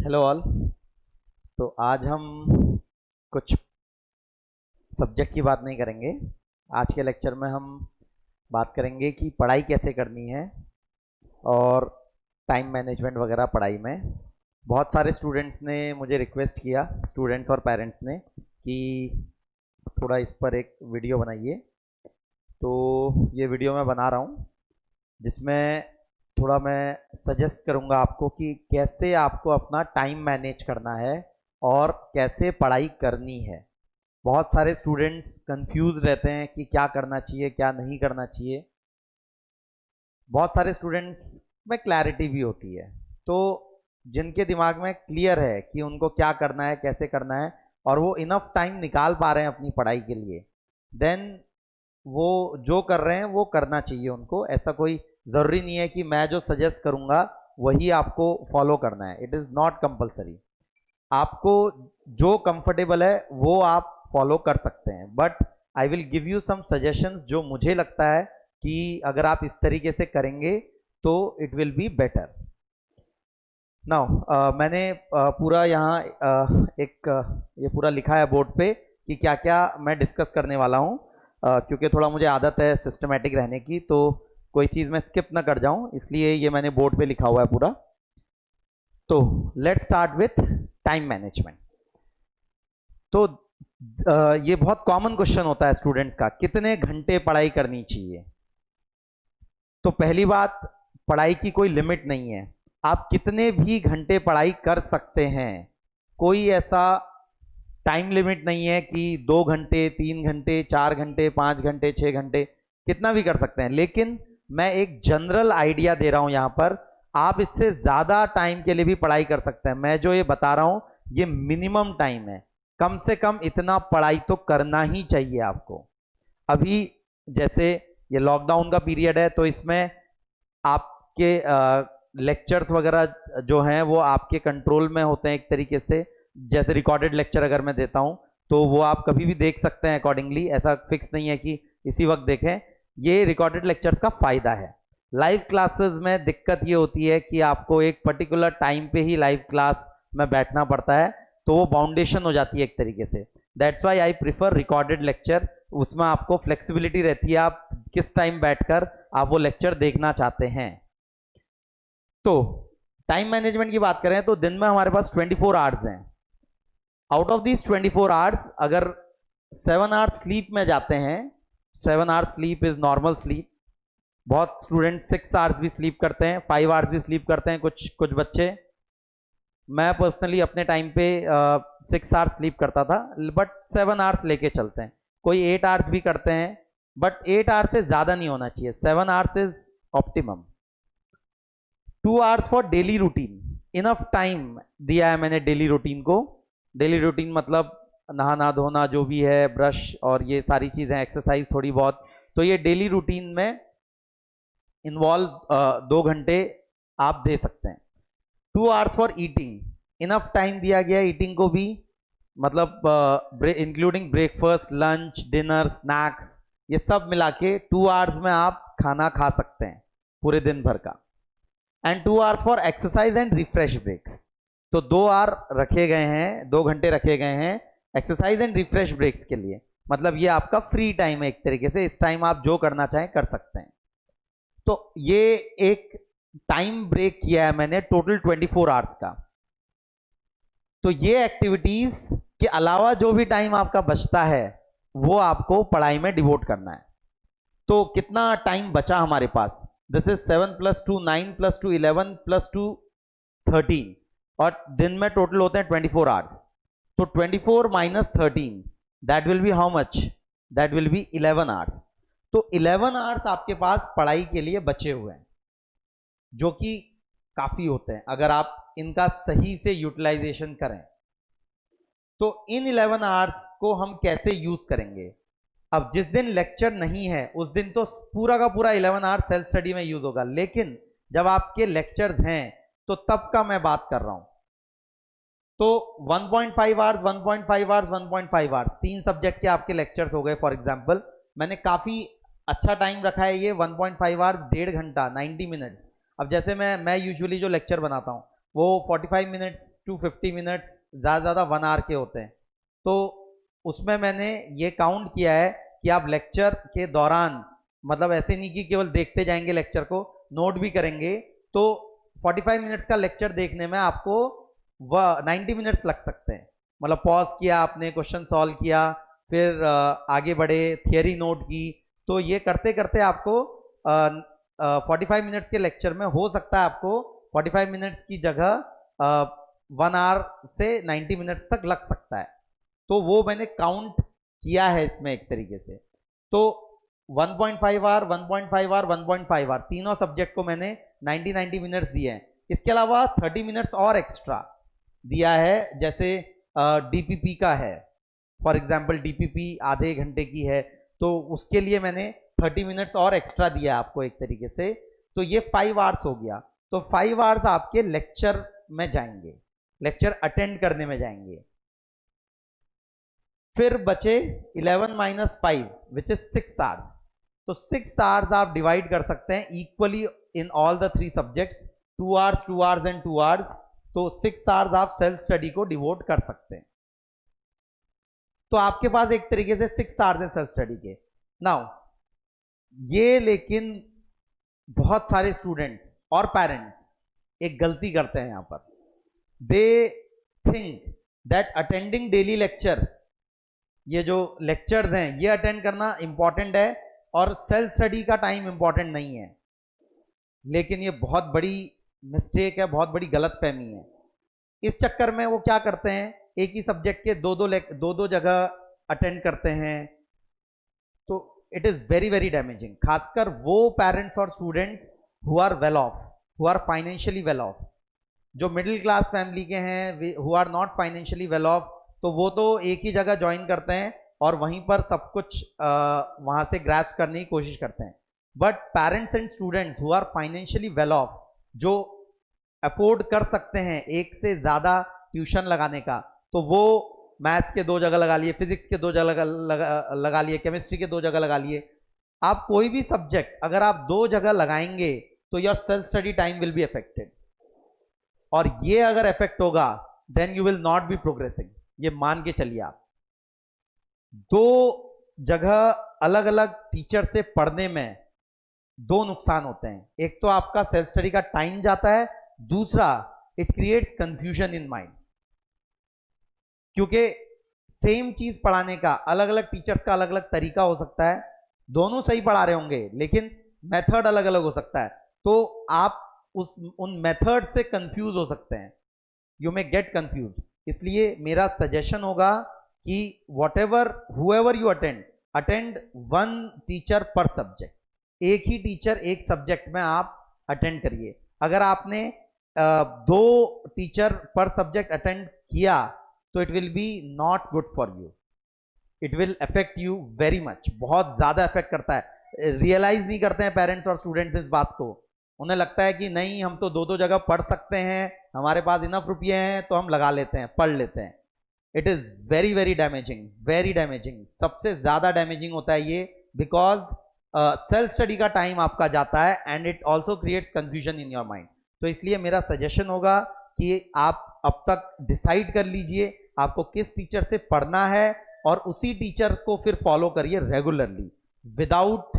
Hello all. तो आज हम कुछ सब्जेक्ट की बात नहीं करेंगे। आज के लेक्चर में हम बात करेंगे कि पढ़ाई कैसे करनी है और टाइम मैनेजमेंट वगैरह पढ़ाई में। बहुत सारे स्टूडेंट्स ने मुझे रिक्वेस्ट किया, स्टूडेंट्स और पेरेंट्स ने, कि थोड़ा इस पर एक वीडियो बनाइए। तो ये वीडियो मैं बना रहा हूँ जिसमें थोड़ा मैं सजेस्ट करूँगा आपको कि कैसे आपको अपना टाइम मैनेज करना है और कैसे पढ़ाई करनी है। बहुत सारे स्टूडेंट्स कंफ्यूज रहते हैं कि क्या करना चाहिए क्या नहीं करना चाहिए। बहुत सारे स्टूडेंट्स में क्लैरिटी भी होती है, तो जिनके दिमाग में क्लियर है कि उनको क्या करना है कैसे करना है और वो इनफ टाइम निकाल पा रहे हैं अपनी पढ़ाई के लिए, देन वो जो कर रहे हैं वो करना चाहिए उनको। ऐसा कोई ज़रूरी नहीं है कि मैं जो सजेस्ट करूँगा वही आपको फॉलो करना है। It is not compulsory. आपको जो कंफर्टेबल है वो आप फॉलो कर सकते हैं, but I will give you some suggestions जो मुझे लगता है कि अगर आप इस तरीके से करेंगे तो it will be better. Now मैंने पूरा यहाँ ये पूरा लिखा है बोर्ड पे कि क्या क्या मैं डिस्कस करने वाला हूँ, क्योंकि थोड़ा मुझे आदत है सिस्टमेटिक रहने की, तो कोई चीज़ मैं स्किप ना कर जाऊँ, इसलिए ये मैंने बोर्ड पे लिखा हुआ है पूरा। तो let's start with time management. तो ये बहुत कॉमन क्वेश्चन होता है स्टूडेंट्स का, कितने घंटे पढ़ाई करनी चाहिए। तो पहली बात, पढ़ाई की कोई लिमिट नहीं है, आप कितने भी घंटे पढ़ाई कर सकते हैं। कोई ऐसा टाइम लिमिट नहीं है कि 2 घंटे 3 घंटे 4 घंटे 5 घंटे 6 घंटे, कितना भी कर सकते हैं। लेकिन मैं एक जनरल आइडिया दे रहा हूं यहां पर, आप इससे ज्यादा टाइम के लिए भी पढ़ाई कर सकते हैं। मैं जो ये बता रहा हूं ये मिनिमम टाइम है, कम से कम इतना पढ़ाई तो करना ही चाहिए आपको। अभी जैसे ये लॉकडाउन का पीरियड है, तो इसमें आपके लेक्चर्स वगैरह जो हैं वो आपके कंट्रोल में होते हैं एक तरीके से। जैसे रिकॉर्डेड लेक्चर अगर मैं देता हूं तो वो आप कभी भी देख सकते हैं अकॉर्डिंगली, ऐसा फिक्स नहीं है कि इसी वक्त देखें। ये रिकॉर्डेड लेक्चर्स का फायदा है। लाइव क्लासेस में दिक्कत ये होती है कि आपको एक पर्टिकुलर टाइम पे ही लाइव क्लास में बैठना पड़ता है, तो वो बाउंडेशन हो जाती है एक तरीके से। That's why I prefer recorded lecture. उसमें आपको फ्लेक्सिबिलिटी रहती है, आप किस टाइम बैठकर आप वो लेक्चर देखना चाहते हैं। तो टाइम मैनेजमेंट की बात करें तो दिन में हमारे पास 24 आवर्स हैं। आउट ऑफ दिस 24 आवर्स अगर 7 आवर्स स्लीप में जाते हैं, 7 hours sleep is normal sleep. बहुत स्टूडेंट 6 आवर्स भी स्लीप करते हैं, 5 आवर्स भी स्लीप करते हैं कुछ कुछ बच्चे। मैं पर्सनली अपने टाइम पे 6 आवर्स स्लीप करता था, बट 7 आवर्स लेके चलते हैं। कोई 8 आवर्स भी करते हैं, बट 8 आवर्स से ज्यादा नहीं होना चाहिए, 7 hours is optimum. 2 hours for daily routine, enough time दिया है मैंने डेली रूटीन को। डेली रूटीन मतलब नहाना धोना जो भी है, ब्रश और ये सारी चीजें, एक्सरसाइज थोड़ी बहुत, तो ये डेली रूटीन में इन्वॉल्व 2 घंटे आप दे सकते हैं। 2 hours for eating, enough time दिया गया है ईटिंग को भी, मतलब including breakfast lunch dinner snacks, ये सब मिला के 2 आवर्स में आप खाना खा सकते हैं पूरे दिन भर का। And 2 hours for exercise and refresh breaks, तो 2 आवर रखे गए हैं, 2 घंटे रखे गए हैं एक्सरसाइज एंड रिफ्रेश ब्रेक्स के लिए। मतलब ये आपका फ्री टाइम है एक तरीके से, इस टाइम आप जो करना चाहें कर सकते हैं। तो ये एक टाइम ब्रेक किया है मैंने टोटल 24 आवर्स का। तो ये एक्टिविटीज के अलावा जो भी टाइम आपका बचता है वो आपको पढ़ाई में डिवोट करना है। तो कितना टाइम बचा हमारे पास, दिस इज 7 + 2 9 + 2 11 + 2 13, और दिन में टोटल होते हैं 24 आवर्स। तो 24 - 13, that will be how much, that will be 11 hours. तो 11 आवर्स आपके पास पढ़ाई के लिए बचे हुए हैं, जो कि काफी होते हैं अगर आप इनका सही से यूटिलाइजेशन करें। तो इन 11 आवर्स को हम कैसे यूज करेंगे। अब जिस दिन लेक्चर नहीं है उस दिन तो पूरा का पूरा 11 आवर्स सेल्फ स्टडी में यूज होगा, लेकिन जब आपके लेक्चर्स हैं तो तब का मैं बात कर रहा हूं। तो 1.5 आवर्स 1.5 आवर्स 1.5 आवर्स, 3 सब्जेक्ट के आपके लेक्चर्स हो गए। फॉर एग्जांपल मैंने काफी अच्छा टाइम रखा है ये 1.5 आवर्स, 1.5 घंटा 90 मिनट्स। अब जैसे मैं यूजुअली जो लेक्चर बनाता हूं वो 45 मिनट्स टू 50 मिनट्स, ज़्यादा 1 आवर के होते हैं। तो उसमें मैंने ये काउंट किया है कि आप लेक्चर के दौरान, मतलब ऐसे नहीं कि केवल देखते जाएंगे लेक्चर को, नोट भी करेंगे, तो 45 मिनट्स का लेक्चर देखने में आपको 90 मिनट्स लग सकते हैं। मतलब पॉज किया आपने, क्वेश्चन सॉल्व किया, फिर आगे बढ़े, थियरी नोट की, तो ये करते करते आपको 45 मिनट्स के लेक्चर में हो सकता है आपको 45 मिनट्स की जगह 1 आवर से 90 मिनट्स तक लग सकता है। तो वो मैंने काउंट किया है इसमें एक तरीके से। तो 1.5 आवर, 1.5 आवर, 1.5 आवर, तीनों सब्जेक्ट को मैंने 90 मिनट्स दिए हैं। इसके अलावा 30 मिनट्स और एक्स्ट्रा दिया है, जैसे डीपीपी का है, फॉर एग्जांपल डीपीपी आधे घंटे की है, तो उसके लिए मैंने 30 मिनट्स और एक्स्ट्रा दिया आपको एक तरीके से। तो ये 5 आवर्स हो गया। तो 5 आवर्स आपके लेक्चर में जाएंगे, लेक्चर अटेंड करने में जाएंगे। फिर बचे 11 माइनस 5 विच इज 6 आवर्स। तो 6 आवर्स आप डिवाइड कर सकते हैं equally in all the 3 subjects, 2 hours, 2 hours and 2 hours. तो 6 आवर्स आप सेल्फ स्टडी को डिवोट कर सकते हैं। तो आपके पास एक तरीके से 6 आवर्स है सेल्फ स्टडी के। नाउ ये, लेकिन बहुत सारे स्टूडेंट्स और पेरेंट्स एक गलती करते हैं यहां पर। They think that attending daily lecture, ये जो लेक्चर्स हैं ये अटेंड करना इंपॉर्टेंट है और सेल्फ स्टडी का टाइम इंपॉर्टेंट नहीं है। लेकिन ये बहुत बड़ी मिस्टेक है, बहुत बड़ी गलतफहमी है। इस चक्कर में वो क्या करते हैं, एक ही सब्जेक्ट के दो जगह अटेंड करते हैं। तो it is very very damaging, खासकर वो पेरेंट्स और students who are well off, who are financially well off. जो मिडिल क्लास फैमिली के हैं, who are not financially well off, तो वो तो एक ही जगह ज्वाइन करते हैं और वहीं पर सब कुछ वहां से ग्रैस्प करने की कोशिश करते हैं। But parents and students who are financially well off, जो अफोर्ड कर सकते हैं एक से ज्यादा ट्यूशन लगाने का, तो वो मैथ्स के 2 जगह लगा लिए, फिजिक्स के 2 जगह लगा लिए, केमिस्ट्री के 2 जगह लगा लिए। आप कोई भी सब्जेक्ट अगर आप 2 जगह लगाएंगे तो your self study time will be affected, और ये अगर इफेक्ट होगा then you will not be progressing. ये मान के चलिए आप। 2 जगह अलग अलग टीचर से पढ़ने में 2 नुकसान होते हैं। एक तो आपका सेल्फ स्टडी का टाइम जाता है, दूसरा it creates confusion in mind, क्योंकि सेम चीज पढ़ाने का अलग अलग टीचर्स का अलग अलग तरीका हो सकता है। दोनों सही पढ़ा रहे होंगे लेकिन मेथड अलग अलग हो सकता है, तो आप उन मेथड से कंफ्यूज हो सकते हैं, यू मे गेट कंफ्यूज। इसलिए मेरा सजेशन होगा कि whatever whoever you attend 1 teacher पर सब्जेक्ट, एक ही टीचर एक सब्जेक्ट में आप अटेंड करिए। अगर आपने 2 टीचर पर सब्जेक्ट अटेंड किया तो it will B not good for you, it will affect you very much, बहुत ज्यादा अफेक्ट करता है। रियलाइज नहीं करते हैं पेरेंट्स और स्टूडेंट्स इस बात को। उन्हें लगता है कि नहीं, हम तो 2 जगह पढ़ सकते हैं, हमारे पास इनफ रुपये हैं तो हम लगा लेते हैं, पढ़ लेते हैं। It is very very damaging, very damaging. सबसे ज्यादा डैमेजिंग होता है ये, बिकॉज सेल्फ स्टडी का टाइम आपका जाता है and it also creates confusion in your mind. तो इसलिए मेरा सजेशन होगा कि आप अब तक डिसाइड कर लीजिए आपको किस टीचर से पढ़ना है और उसी टीचर को फिर फॉलो करिए रेगुलरली, विदाउट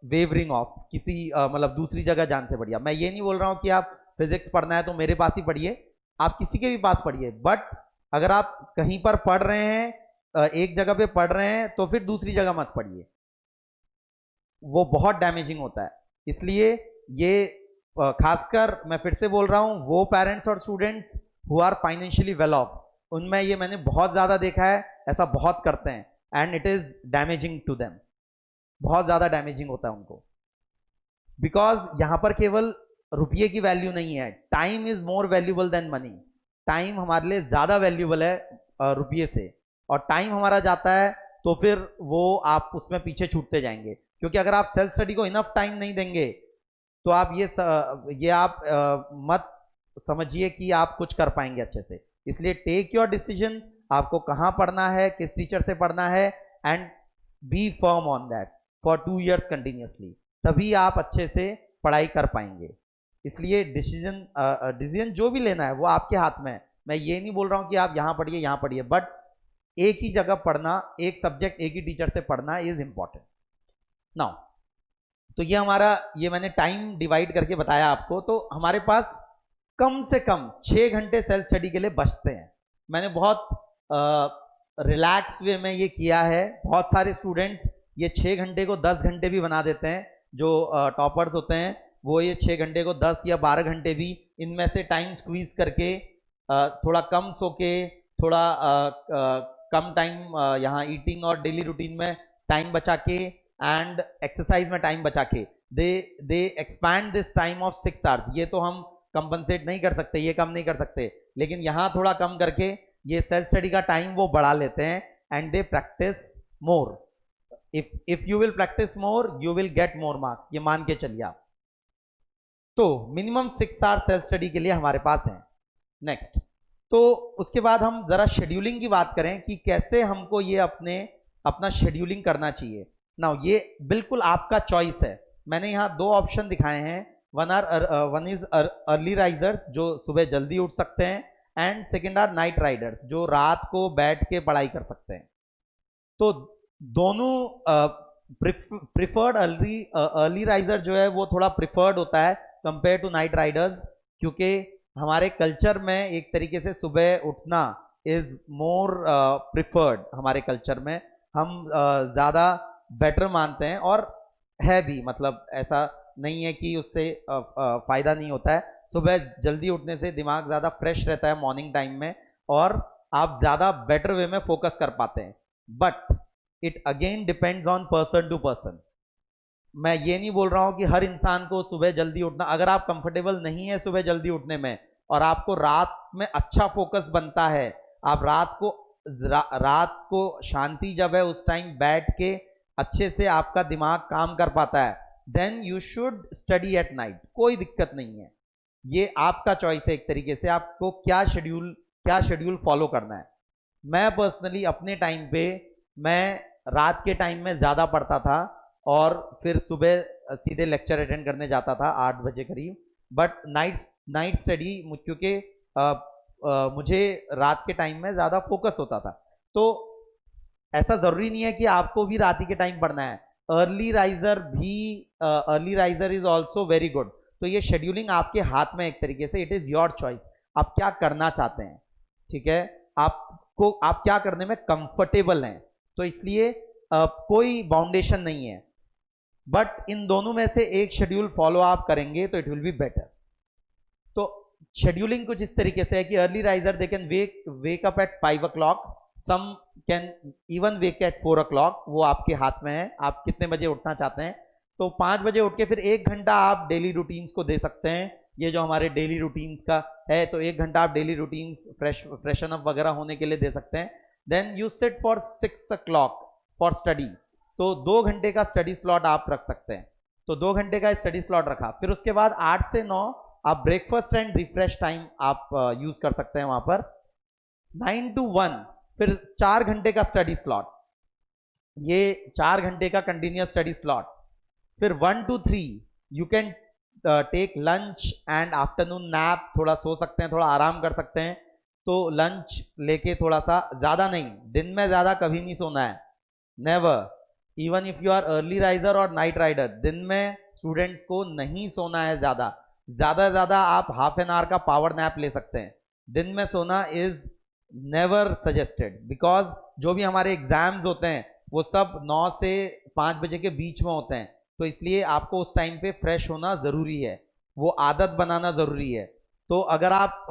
वेवरिंग ऑफ किसी मतलब दूसरी जगह जान से बढ़िया। मैं ये नहीं बोल रहा हूं कि आप फिजिक्स पढ़ना है तो मेरे पास ही पढ़िए, आप किसी के भी पास पढ़िए, बट अगर आप कहीं पर पढ़ रहे हैं, एक जगह पे पढ़ रहे हैं, तो फिर दूसरी जगह मत पढ़िए, वो बहुत डैमेजिंग होता है। इसलिए ये खासकर मैं फिर से बोल रहा हूं, वो पेरेंट्स और students who are financially well off, उनमें ये मैंने बहुत ज्यादा देखा है, ऐसा बहुत करते हैं and it is damaging to them, बहुत ज्यादा डैमेजिंग होता है उनको। बिकॉज यहां पर केवल रुपये की वैल्यू नहीं है, time is more valuable than money. Time हमारे लिए ज्यादा वैल्यूबल है रुपये से, और टाइम हमारा जाता है तो फिर वो आप उसमें पीछे छूटते जाएंगे। क्योंकि अगर आप सेल्फ स्टडी को इनफ टाइम नहीं देंगे तो आप ये आप मत समझिए कि आप कुछ कर पाएंगे अच्छे से। इसलिए टेक योर डिसीजन, आपको कहाँ पढ़ना है, किस टीचर से पढ़ना है, and be firm on that for 2 years continuously, तभी आप अच्छे से पढ़ाई कर पाएंगे। इसलिए डिसीजन जो भी लेना है वो आपके हाथ में है। मैं ये नहीं बोल रहा हूं कि आप यहाँ पढ़िए, बट एक ही जगह पढ़ना, एक सब्जेक्ट एक ही टीचर से पढ़ना इज इंपॉर्टेंट। नाउ तो ये मैंने टाइम डिवाइड करके बताया आपको। तो हमारे पास कम से कम 6 घंटे सेल्फ स्टडी के लिए बचते हैं। मैंने बहुत रिलैक्स वे में ये किया है। बहुत सारे स्टूडेंट्स ये 6 घंटे को 10 घंटे भी बना देते हैं। जो टॉपर्स होते हैं वो ये 6 घंटे को 10 या 12 घंटे भी इनमें से टाइम स्क्वीज करके थोड़ा कम सो के, थोड़ा कम टाइम यहाँ ईटिंग और डेली रूटीन में टाइम बचा के एंड एक्सरसाइज में टाइम बचा के दे expand this time of 6 hours. ये तो हम कंपनसेट नहीं कर सकते, ये कम नहीं कर सकते, लेकिन यहाँ थोड़ा कम करके ये सेल्फ स्टडी का टाइम वो बढ़ा लेते हैं and they practice more. If you will practice more you will get more marks, ये मान के चलिए आप। तो मिनिमम 6 आवर्स सेल्फ स्टडी के लिए हमारे पास है। नेक्स्ट, तो उसके बाद हम जरा शेड्यूलिंग की बात करें कि कैसे हमको ये अपना शेड्यूलिंग करना चाहिए। नाउ ये बिल्कुल आपका चॉइस है। मैंने यहाँ 2 ऑप्शन दिखाए हैं। वन इज अर्ली राइजर्स जो सुबह जल्दी उठ सकते हैं, and second are night riders जो रात को बैठ के पढ़ाई कर सकते हैं। तो दोनों प्रिफर्ड अर्ली राइजर जो है वो थोड़ा प्रिफर्ड होता है कंपेयर टू नाइट राइडर्स, क्योंकि हमारे कल्चर में एक तरीके से सुबह उठना इज मोर प्रिफर्ड। हमारे कल्चर में हम ज़्यादा बेटर मानते हैं, और है भी, मतलब ऐसा नहीं है कि उससे फ़ायदा नहीं होता है। सुबह जल्दी उठने से दिमाग ज़्यादा फ्रेश रहता है मॉर्निंग टाइम में, और आप ज़्यादा बेटर वे में फोकस कर पाते हैं। But it again depends on person to person. मैं ये नहीं बोल रहा हूं कि हर इंसान को सुबह जल्दी उठना, अगर आप कंफर्टेबल नहीं है सुबह जल्दी उठने में और आपको रात में अच्छा फोकस बनता है, आप रात को शांति जब है उस टाइम बैठ के अच्छे से आपका दिमाग काम कर पाता है, then you should study at night. कोई दिक्कत नहीं है, ये आपका चॉइस है एक तरीके से, आपको क्या शेड्यूल फॉलो करना है। मैं पर्सनली अपने टाइम पे मैं रात के टाइम में ज़्यादा पढ़ता था और फिर सुबह सीधे लेक्चर अटेंड करने जाता था 8 बजे करीब। बट नाइट स्टडी, क्योंकि मुझे रात के टाइम में ज़्यादा फोकस होता था। तो ऐसा ज़रूरी नहीं है कि आपको भी रात ही के टाइम पढ़ना है। Early riser is also very good. तो ये शेड्यूलिंग आपके हाथ में, एक तरीके से इट इज़ योर चॉइस, आप क्या करना चाहते हैं। ठीक है, आप क्या करने में कंफर्टेबल हैं, तो इसलिए कोई बाउंडेशन नहीं है। बट इन दोनों में से एक शेड्यूल फॉलो आप करेंगे तो इट विल बी बेटर। तो शेड्यूलिंग कुछ इस तरीके से है कि early riser they can wake up at 5 o'clock, some can even wake at 4 o'clock। वो आपके हाथ में है, आप कितने बजे उठना चाहते हैं। तो 5 बजे उठ के फिर 1 घंटा आप डेली रूटीन्स को दे सकते हैं। ये जो हमारे डेली रूटीन्स का है, तो 1 घंटा आप डेली रूटीन्स फ्रेशन अप वगैरह होने के लिए दे सकते हैं। Then you sit for 6 o'clock for study. तो 2 घंटे का स्टडी स्लॉट आप रख सकते हैं। तो 2 घंटे का स्टडी स्लॉट रखा, फिर उसके बाद 8 से 9 आप ब्रेकफास्ट एंड रिफ्रेश टाइम आप यूज कर सकते हैं वहां पर। 9 to 1 फिर 4 घंटे का स्टडी स्लॉट, ये 4 घंटे का कंटिन्यूस स्टडी स्लॉट। फिर 1 to 3 you can take lunch and afternoon nap, थोड़ा सो सकते हैं, थोड़ा आराम कर सकते हैं। तो लंच लेके थोड़ा सा, ज़्यादा नहीं, दिन में ज़्यादा कभी नहीं सोना है, never. Even if you are early riser और नाइट राइडर, दिन में स्टूडेंट्स को नहीं सोना है ज़्यादा से ज़्यादा आप हाफ एन आवर का पावर नैप ले सकते हैं। दिन में सोना इज नेवर सजेस्टेड, बिकॉज जो भी हमारे एग्जाम्स होते हैं वो सब 9 से 5 बजे के बीच में होते हैं। तो इसलिए आपको उस टाइम पे फ्रेश होना ज़रूरी है, वो आदत बनाना ज़रूरी है। तो अगर आप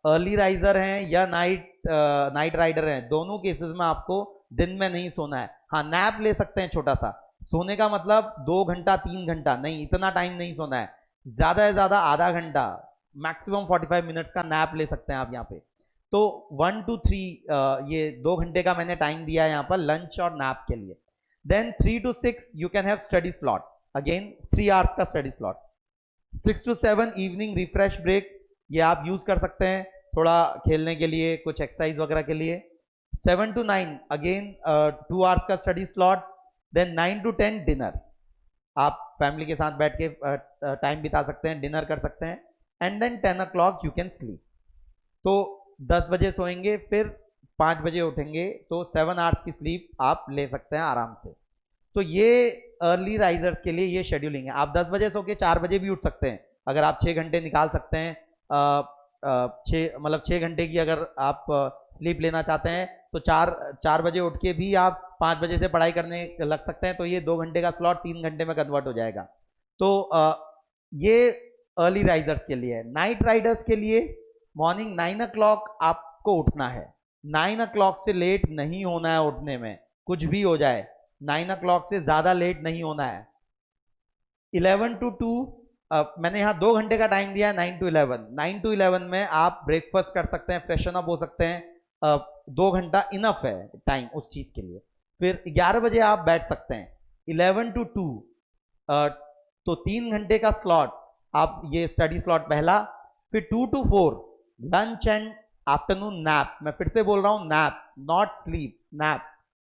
अर्ली राइजर हैं या नाइट राइडर हैं, दोनों केसेस में आपको दिन में नहीं सोना है। हाँ, नैप ले सकते हैं छोटा सा, सोने का मतलब 2 घंटा 3 घंटा नहीं, इतना टाइम नहीं सोना है। ज़्यादा से ज़्यादा आधा घंटा, मैक्सिमम 45 मिनट्स का नैप ले सकते हैं आप यहाँ पे। तो 1 to 3 ये 2 घंटे का मैंने टाइम दिया है यहाँ पर लंच और नैप के लिए। Then 3 to 6 you can have study slot, again 3 hours का study slot. 6 to 7 evening refresh break, ये आप यूज कर सकते हैं थोड़ा खेलने के लिए, कुछ एक्सरसाइज वगैरह के लिए। 7 to 9 अगेन 2 आवर्स का study slot. Then 9 to 10 dinner. आप फैमिली के साथ बैठ के टाइम बिता सकते हैं, डिनर कर सकते हैं, and then 10 o'clock you can sleep. तो 10 बजे सोएंगे, फिर 5 बजे उठेंगे, तो 7 आवर्स की स्लीप आप ले सकते हैं आराम से। तो ये अर्ली राइजर्स के लिए ये शेड्यूलिंग है। आप 10 बजे सो के 4 बजे भी उठ सकते हैं, अगर आप 6 घंटे निकाल सकते हैं। 6 घंटे की अगर आप स्लीप लेना चाहते हैं तो 4 बजे उठ के भी आप 5 बजे से पढ़ाई करने लग सकते हैं, तो ये 2 घंटे का स्लॉट 3 घंटे में कन्वर्ट हो जाएगा। तो ये अर्ली राइजर्स के लिए है। नाइट राइडर्स के लिए मॉर्निंग 9 o'clock आपको उठना है। 9 o'clock से लेट नहीं होना है उठने में, कुछ भी हो जाए 9 o'clock से ज्यादा लेट नहीं होना है। 11 to 2 मैंने यहाँ 2 घंटे का टाइम दिया है। 9 to 11, 9 to 11 में आप ब्रेकफास्ट कर सकते हैं, फ्रेशन अप हो सकते हैं। 2 घंटा इनफ है टाइम उस चीज के लिए। फिर 11 बजे आप बैठ सकते हैं। 11 to 2 तो 3 घंटे का स्लॉट, आप ये स्टडी स्लॉट पहला। फिर 2 to 4 lunch and afternoon nap. मैं फिर से बोल रहा हूं नैप, नॉट स्लीप, नैप।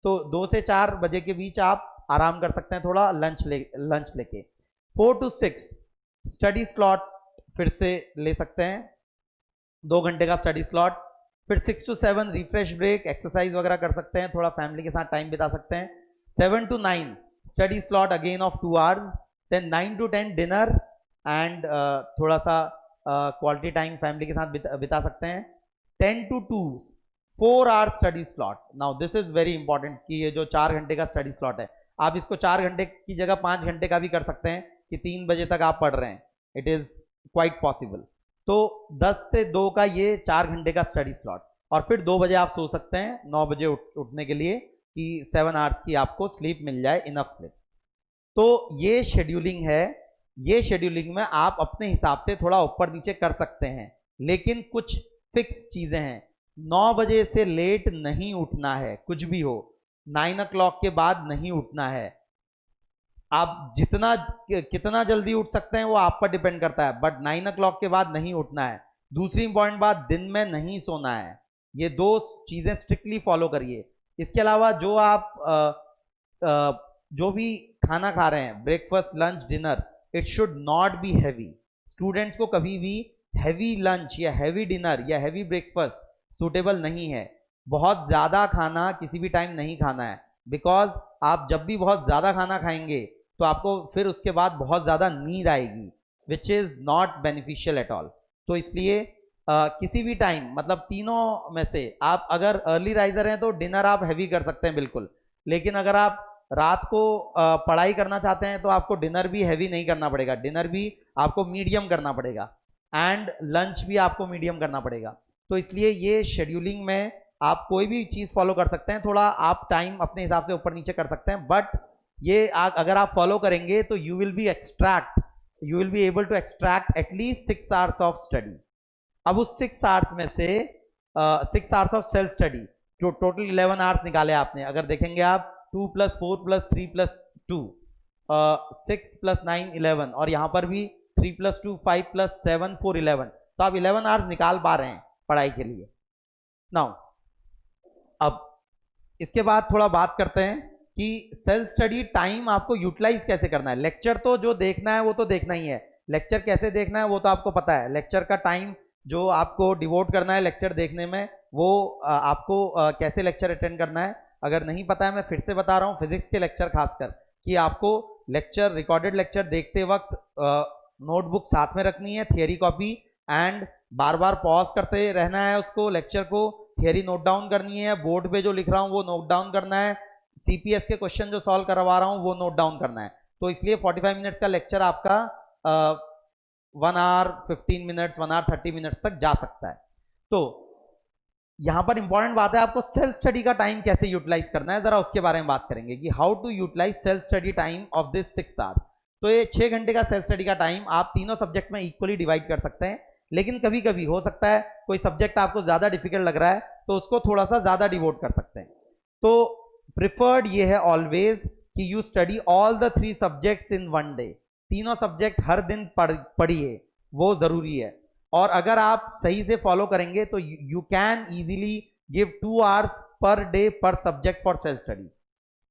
तो 2 से 4 बजे के बीच आप आराम कर सकते हैं थोड़ा, लंच लेके। 4 to 6 स्टडी स्लॉट फिर से ले सकते हैं, 2 घंटे का स्टडी स्लॉट। फिर 6 to 7 रिफ्रेश ब्रेक, एक्सरसाइज वगैरह कर सकते हैं, थोड़ा फैमिली के साथ टाइम बिता सकते हैं। 7 to 9 study slot again of 2 hours। Then 9 to 10 dinner and थोड़ा सा क्वालिटी टाइम फैमिली के साथ बिता सकते हैं। 10 to 2 4 hour study slot. Now this is very important कि ये जो 4 घंटे का स्टडी स्लॉट है, आप इसको 4 घंटे की जगह 5 घंटे का भी कर सकते हैं कि 3 बजे तक आप पढ़ रहे हैं। It is quite possible. तो 10 से 2 का ये 4 घंटे का स्टडी स्लॉट, और फिर 2 बजे आप सो सकते हैं 9 बजे उठने के लिए, कि 7 आवर्स की आपको स्लीप मिल जाए, इनफ स्लीप। तो ये शेड्यूलिंग है। ये शेड्यूलिंग में आप अपने हिसाब से थोड़ा ऊपर नीचे कर सकते हैं, लेकिन कुछ फिक्स चीजें हैं। 9 बजे से लेट नहीं उठना है, कुछ भी हो। 9 o'clock के बाद नहीं उठना है। आप कितना जल्दी उठ सकते हैं वो आप पर डिपेंड करता है, बट 9 o'clock के बाद नहीं उठना है। दूसरी इंपॉर्टेंट बात, दिन में नहीं सोना है। ये 2 चीजें स्ट्रिक्टली फॉलो करिए। इसके अलावा जो आप जो भी खाना खा रहे हैं, breakfast, lunch, dinner, it should not be heavy. Students को कभी भी हैवी लंच या हैवी डिनर या हैवी ब्रेकफास्ट सूटेबल नहीं है। बहुत ज्यादा खाना किसी भी टाइम नहीं खाना है, बिकॉज आप जब भी बहुत ज्यादा खाना खाएंगे तो आपको फिर उसके बाद बहुत ज्यादा नींद आएगी, which is not beneficial at all. तो इसलिए किसी भी टाइम, मतलब तीनों में से आप अगर अर्ली राइजर हैं तो डिनर आप हैवी कर सकते हैं बिल्कुल, लेकिन अगर आप रात को पढ़ाई करना चाहते हैं तो आपको डिनर भी हैवी नहीं करना पड़ेगा, डिनर भी आपको मीडियम करना पड़ेगा, एंड लंच भी आपको मीडियम करना पड़ेगा। तो इसलिए ये शेड्यूलिंग में आप कोई भी चीज फॉलो कर सकते हैं, थोड़ा आप टाइम अपने हिसाब से ऊपर नीचे कर सकते हैं, बट ये अगर आप फॉलो करेंगे तो you will be able to extract at least 6 hours of study. अब उस 6 hours में से 6 hours ऑफ सेल्फ स्टडी, जो टोटल 11 hours निकाले आपने, अगर देखेंगे आप 2 + 4 + 3 + 2 6 + 9 11, और यहां पर भी 3 + 2 5 + 7 4 11, तो आप 11 hours निकाल पा रहे हैं पढ़ाई के लिए। नाउ अब इसके बाद थोड़ा बात करते हैं कि सेल्फ स्टडी टाइम आपको यूटिलाइज कैसे करना है। लेक्चर तो जो देखना है वो तो देखना ही है, लेक्चर कैसे देखना है वो तो आपको पता है। लेक्चर का टाइम जो आपको डिवोट करना है लेक्चर देखने में, वो आपको कैसे लेक्चर अटेंड करना है अगर नहीं पता है, मैं फिर से बता रहा हूँ, फिजिक्स के लेक्चर खासकर, कि आपको लेक्चर, रिकॉर्डेड लेक्चर देखते वक्त नोटबुक साथ में रखनी है, theory copy, and bar bar pause करते रहना है उसको, लेक्चर को, थियरी नोट डाउन करनी है, बोर्ड पे जो लिख रहा हूँ वो नोट डाउन करना है, सीपीएस के क्वेश्चन जो सॉल्व करवा रहा हूँ वो नोट डाउन करना है। तो इसलिए 45 मिनट्स का लेक्चर आपका 1 hour 15 minutes 1 hour 30 minutes तक जा सकता है। तो यहां पर इंपॉर्टेंट बात है, आपको सेल्फ स्टडी का टाइम कैसे यूटिलाइज करना है, जरा उसके बारे में बात करेंगे कि how to utilize self study time of this 6 hours। तो ये 6 घंटे का सेल्फ स्टडी का टाइम आप तीनों सब्जेक्ट में इक्वली डिवाइड कर सकते हैं, लेकिन कभी कभी हो सकता है कोई सब्जेक्ट आपको ज्यादा डिफिकल्ट लग रहा है तो उसको थोड़ा सा ज्यादा डिवोट कर सकते हैं। तो प्रिफर्ड ये है ऑलवेज कि you study all the 3 subjects in 1 day। तीनों सब्जेक्ट हर दिन पढ़िए, वो जरूरी है। और अगर आप सही से फॉलो करेंगे तो you can easily give 2 hours per day पर सब्जेक्ट फॉर सेल्फ स्टडी।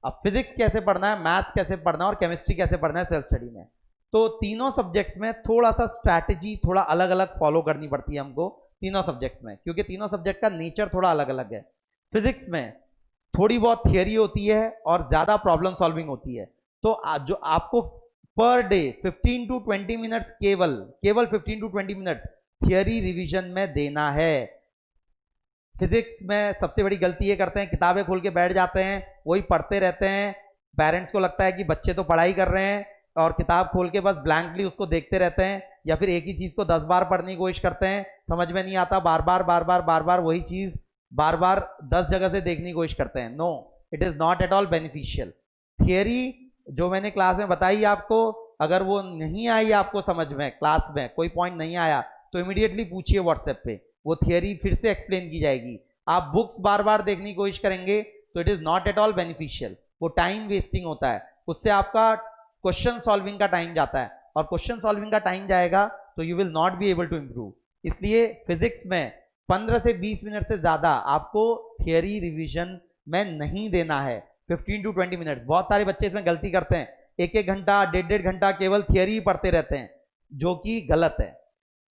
अब फिजिक्स कैसे पढ़ना है, मैथ्स कैसे पढ़ना है और केमिस्ट्री कैसे पढ़ना है सेल्फ स्टडी में। तो तीनों सब्जेक्ट्स में थोड़ा सा स्ट्रैटेजी थोड़ा अलग अलग फॉलो करनी पड़ती है हमको तीनों सब्जेक्ट्स में, क्योंकि तीनों सब्जेक्ट का नेचर थोड़ा अलग अलग है। फिजिक्स में थोड़ी बहुत थियरी होती है और ज्यादा प्रॉब्लम सॉल्विंग होती है। तो जो आपको पर डे 15 टू 20 मिनट्स केवल 15 टू 20 मिनट्स थियरी रिवीजन में देना है। फिजिक्स में सबसे बड़ी गलती ये करते हैं, किताबें खोल के बैठ जाते हैं, वही पढ़ते रहते हैं। पेरेंट्स को लगता है कि बच्चे तो पढ़ाई कर रहे हैं और किताब खोल के बस ब्लैंकली उसको देखते रहते हैं, या फिर एक ही चीज को 10 बार पढ़ने की कोशिश करते हैं, समझ में नहीं आता, बार बार वही चीज बार बार 10 जगह से देखने की कोशिश करते हैं। No, it is not at all beneficial. Theory जो मैंने क्लास में बताई आपको, अगर वो नहीं आई आपको समझ में, क्लास में कोई पॉइंट नहीं आया, तो इमीडिएटली पूछिए व्हाट्सएप पे, वो थियरी फिर से एक्सप्लेन की जाएगी। आप बुक्स बार बार देखने की कोशिश करेंगे तो it is not at all beneficial, वो टाइम वेस्टिंग होता है, उससे आपका क्वेश्चन सॉल्विंग का टाइम जाता है, और क्वेश्चन सॉल्विंग का टाइम जाएगा तो you will not be able to improve. इसलिए फिजिक्स में 15 से 20 मिनट से ज्यादा आपको थियरी रिवीजन में नहीं देना है। 15 टू 20 मिनट्स, बहुत सारे बच्चे इसमें गलती करते हैं, एक एक घंटा डेढ़ घंटा केवल थियरी ही पढ़ते रहते हैं, जो कि गलत है।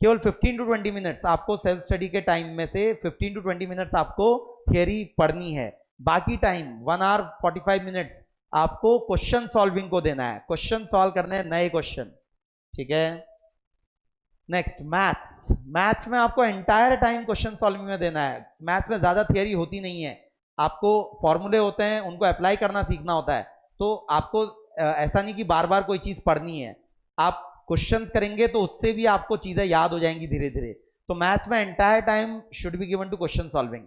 केवल 15 टू 20 मिनट्स आपको सेल्फ स्टडी के टाइम में से 15 टू 20 मिनट्स आपको थियरी पढ़नी है, बाकी टाइम 1 आवर 45 मिनट्स आपको क्वेश्चन सॉल्विंग को देना है, क्वेश्चन सॉल्व करने हैं, नए क्वेश्चन, ठीक है। Next maths. मैथ्स में आपको एंटायर टाइम क्वेश्चन सॉल्विंग में देना है। मैथ्स में ज्यादा थियरी होती नहीं है, आपको फॉर्मूले होते हैं, उनको अप्लाई करना सीखना होता है। तो आपको ऐसा नहीं कि बार बार कोई चीज पढ़नी है, आप क्वेश्चंस करेंगे तो उससे भी आपको चीजें याद हो जाएंगी धीरे धीरे। तो मैथ्स में entire time should be given to question solving.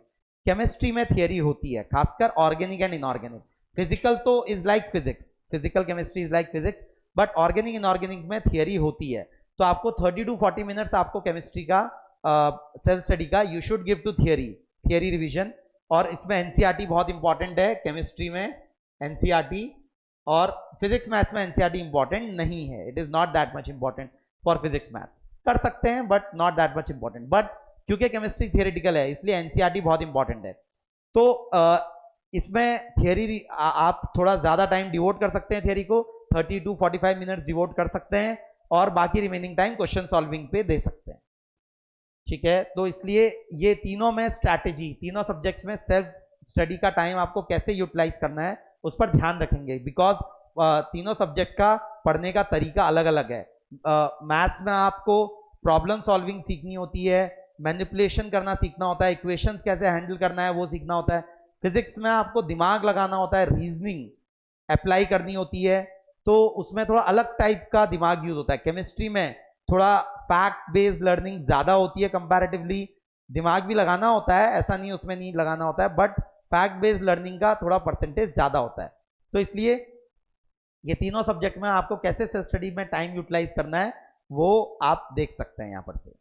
Chemistry में थियरी होती है, खासकर ऑर्गेनिक एंड इनऑर्गेनिक। फिजिकल तो is like physics, physical chemistry is like physics, but organic inorganic में थियरी होती है। तो आपको 30 टू 40 मिनट्स आपको केमिस्ट्री का सेल्फ स्टडी का you should give to theory revision. और इसमें एनसीईआरटी बहुत इंपॉर्टेंट है, केमिस्ट्री में एनसीईआरटी, और फिजिक्स मैथ्स में एनसीईआरटी इंपॉर्टेंट नहीं है। It is not that much important for physics maths, कर सकते हैं but not that much important. But क्योंकि केमिस्ट्री थियरिटिकल है इसलिए एनसीईआरटी बहुत इंपॉर्टेंट है। तो इसमें थियरी आप थोड़ा ज्यादा टाइम डिवोट कर सकते हैं, थियरी को 30 टू 45 मिनट्स डिवोट कर सकते हैं, और बाकी रिमेनिंग टाइम क्वेश्चन सॉल्विंग पे दे सकते हैं, ठीक है। तो इसलिए ये तीनों में स्ट्रैटेजी, तीनों सब्जेक्ट्स में सेल्फ स्टडी का टाइम आपको कैसे यूटिलाइज करना है उस पर ध्यान रखेंगे, बिकॉज तीनों सब्जेक्ट का पढ़ने का तरीका अलग अलग है। मैथ्स में आपको प्रॉब्लम सॉल्विंग सीखनी होती है, मैनिपुलेशन करना सीखना होता है, इक्वेशंस कैसे हैंडल करना है वो सीखना होता है। फिजिक्स में आपको दिमाग लगाना होता है, रीजनिंग अप्लाई करनी होती है, तो उसमें थोड़ा अलग टाइप का दिमाग यूज होता है। केमिस्ट्री में थोड़ा फैक्ट बेस्ड लर्निंग ज्यादा होती है कंपैरेटिवली, दिमाग भी लगाना होता है, ऐसा नहीं उसमें नहीं लगाना होता है, बट फैक्ट बेस्ड लर्निंग का थोड़ा परसेंटेज ज्यादा होता है। तो इसलिए ये तीनों सब्जेक्ट में आपको कैसे सेल्फ स्टडी में टाइम यूटिलाइज करना है वो आप देख सकते हैं यहां पर से।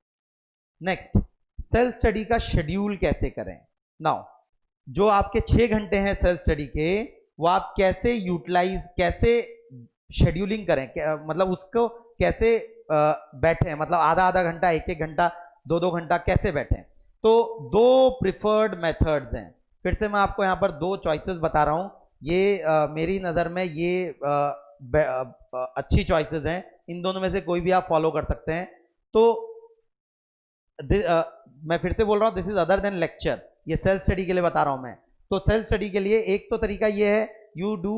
नेक्स्ट, सेल्फ स्टडी का शेड्यूल कैसे करें। नाउ जो आपके 6 घंटे हैं सेल्फ स्टडी के, वो आप कैसे यूटिलाइज, कैसे शेड्यूलिंग करें, मतलब उसको कैसे बैठे, मतलब आधा घंटा, एक घंटा, 2 घंटा कैसे बैठे। तो 2 प्रिफर्ड मेथड्स हैं। फिर से मैं आपको यहाँ पर 2 चॉइसेस बता रहा हूँ, ये मेरी नज़र में ये अच्छी चॉइसेस हैं, इन दोनों में से कोई भी आप फॉलो कर सकते हैं। तो मैं फिर से बोल रहा हूँ, this is other than lecture, ये सेल्फ स्टडी के लिए बता रहा हूँ मैं। तो सेल्फ स्टडी के लिए एक तो तरीका ये है, you do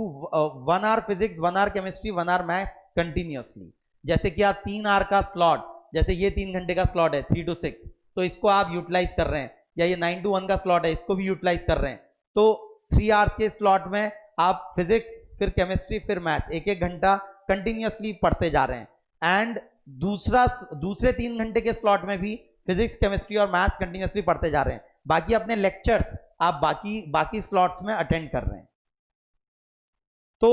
1 hour physics, 1 hour chemistry, 1 hour maths continuously. जैसे कि आप 3 आवर का स्लॉट, जैसे ये 3 घंटे का स्लॉट है 3 to 6, तो इसको आप यूटिलाइज कर रहे हैं, या ये 9 to 1 का स्लॉट है, इसको भी यूटिलाइज कर रहे हैं। तो 3 आवर्स के स्लॉट में आप फिजिक्स, फिर केमिस्ट्री, फिर मैथ्स एक घंटा कंटिन्यूअसली पढ़ते जा रहे हैं। एंड दूसरे 3 घंटे के स्लॉट में भी फिजिक्स, केमिस्ट्री और मैथ्स कंटिन्यूअसली पढ़ते जा रहे हैं। बाकी अपने लेक्चर्स आप बाकी स्लॉट्स में अटेंड कर रहे हैं। तो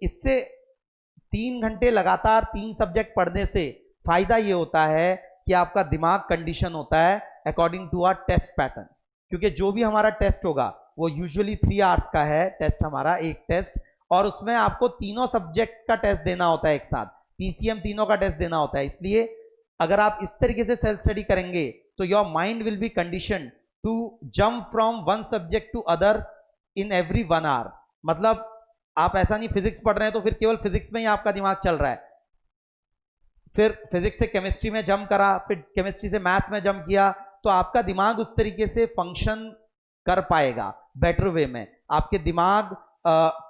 इससे 3 घंटे लगातार 3 सब्जेक्ट पढ़ने से फायदा ये होता है कि आपका दिमाग कंडीशन होता है according to our test pattern, क्योंकि जो भी हमारा टेस्ट होगा वो यूजुअली 3 आवर्स का है टेस्ट हमारा, एक टेस्ट, और उसमें आपको तीनों सब्जेक्ट का टेस्ट देना होता है एक साथ, पीसीएम तीनों का टेस्ट देना होता है। इसलिए अगर आप इस तरीके से सेल्फ स्टडी करेंगे तो your mind will be condition to jump from one subject to other in every 1 hour. मतलब आप ऐसा नहीं फिजिक्स पढ़ रहे हैं तो फिर केवल फिजिक्स में ही आपका दिमाग चल रहा है, फिर फिजिक्स से केमिस्ट्री में जंप करा, फिर केमिस्ट्री से मैथ्स में जंप किया, तो आपका दिमाग उस तरीके से फंक्शन कर पाएगा बेटर वे में, आपके दिमाग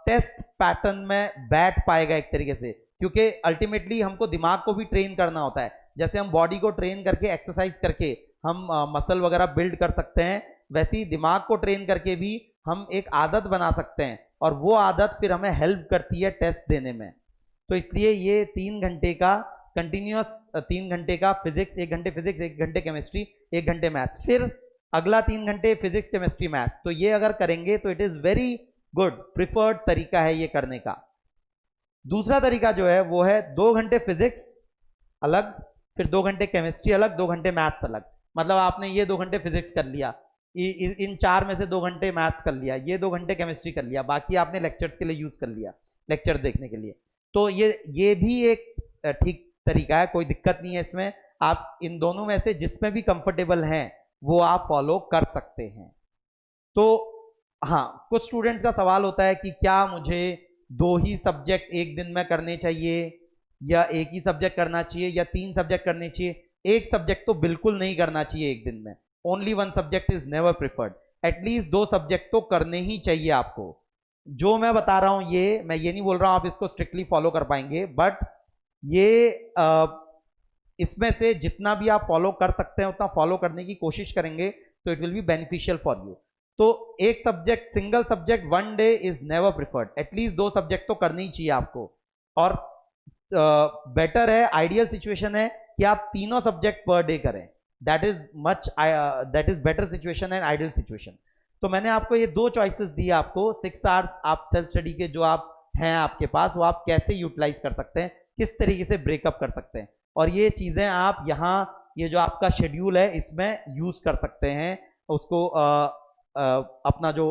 टेस्ट पैटर्न में बैठ पाएगा एक तरीके से, क्योंकि अल्टीमेटली हमको दिमाग को भी ट्रेन करना होता है। जैसे हम बॉडी को ट्रेन करके एक्सरसाइज करके हम मसल वगैरह बिल्ड कर सकते हैं, वैसे ही दिमाग को ट्रेन करके भी हम एक आदत बना सकते हैं, और वो आदत फिर हमें हेल्प करती है टेस्ट देने में। तो इसलिए ये 3 घंटे का कंटिन्यूअस 3 घंटे का फिजिक्स, 1 घंटे फिजिक्स, 1 घंटे केमिस्ट्री, 1 घंटे मैथ्स, फिर अगला 3 घंटे फिजिक्स केमिस्ट्री मैथ्स, तो ये अगर करेंगे तो it is very good, preferred तरीका है ये करने का। दूसरा तरीका जो है वो है 2 घंटे फिजिक्स अलग, फिर 2 घंटे केमिस्ट्री अलग, 2 घंटे मैथ्स अलग। मतलब आपने ये 2 घंटे फिजिक्स कर लिया, इन 4 में से 2 घंटे मैथ्स कर लिया, ये 2 घंटे केमिस्ट्री कर लिया, बाकी आपने लेक्चर्स के लिए यूज कर लिया, लेक्चर देखने के लिए। तो ये भी एक ठीक तरीका है, कोई दिक्कत नहीं है इसमें। आप इन दोनों में से जिसमें भी कंफर्टेबल हैं वो आप फॉलो कर सकते हैं। तो हाँ, कुछ स्टूडेंट्स का सवाल होता है कि क्या मुझे 2 ही सब्जेक्ट एक दिन में करने चाहिए, या एक ही सब्जेक्ट करना चाहिए, या 3 सब्जेक्ट करने चाहिए। एक सब्जेक्ट तो बिल्कुल नहीं करना चाहिए एक दिन में, only 1 subject is never preferred. At least 2 subject तो करने ही चाहिए आपको। जो मैं बता रहा हूं मैं ये नहीं बोल रहा हूं आप इसको स्ट्रिक्टली फॉलो कर पाएंगे, बट ये इसमें से जितना भी आप फॉलो कर सकते हैं उतना फॉलो करने की कोशिश करेंगे तो it will be beneficial for you. तो एक subject, single subject 1 day is never preferred, at least 2 subject तो करनी ही चाहिए आपको। और बेटर है, आइडियल सिचुएशन है कि आप 3 सब्जेक्ट पर डे करें, that is better situation and ideal situation. तो मैंने आपको ये 2 चॉइसेस दी आपको, 6 आवर्स आप सेल्फ स्टडी के जो आप हैं आपके पास, वो आप कैसे यूटिलाइज कर सकते हैं, किस तरीके से ब्रेकअप कर सकते हैं, और ये चीजें आप यहाँ ये जो आपका शेड्यूल है इसमें यूज कर सकते हैं। उसको अपना जो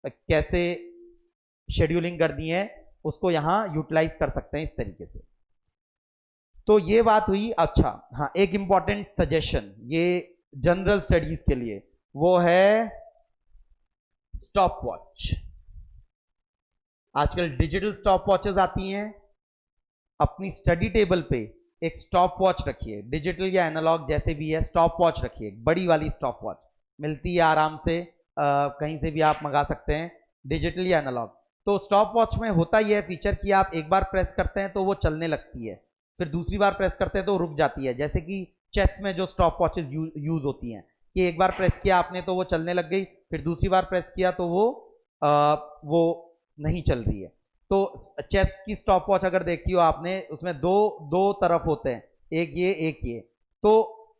कैसे शेड्यूलिंग करनी है उसको यहाँ यूटिलाइज कर सकते हैं इस तरीके से। तो ये बात हुई। अच्छा हाँ, एक इंपॉर्टेंट सजेशन ये जनरल स्टडीज के लिए, वो है स्टॉप वॉच। आजकल डिजिटल स्टॉप वॉचेस आती हैं, अपनी स्टडी टेबल पे एक स्टॉप वॉच रखिए, डिजिटल या एनालॉग जैसे भी है, स्टॉप वॉच रखिए, बड़ी वाली स्टॉप वॉच मिलती है आराम से, कहीं से भी आप मंगा सकते हैं, डिजिटल या एनालॉग। तो स्टॉप वॉच में होता ही है फीचर कि आप एक बार प्रेस करते हैं तो वो चलने लगती है, फिर दूसरी बार प्रेस करते हैं तो रुक जाती है। जैसे कि चेस में जो स्टॉप वॉचेस यूज होती हैं कि एक बार प्रेस किया आपने तो वो चलने लग गई, फिर दूसरी बार प्रेस किया तो वो नहीं चल रही है। तो चेस की स्टॉप वॉच अगर देखी हो आपने, उसमें दो तरफ होते हैं, एक ये। तो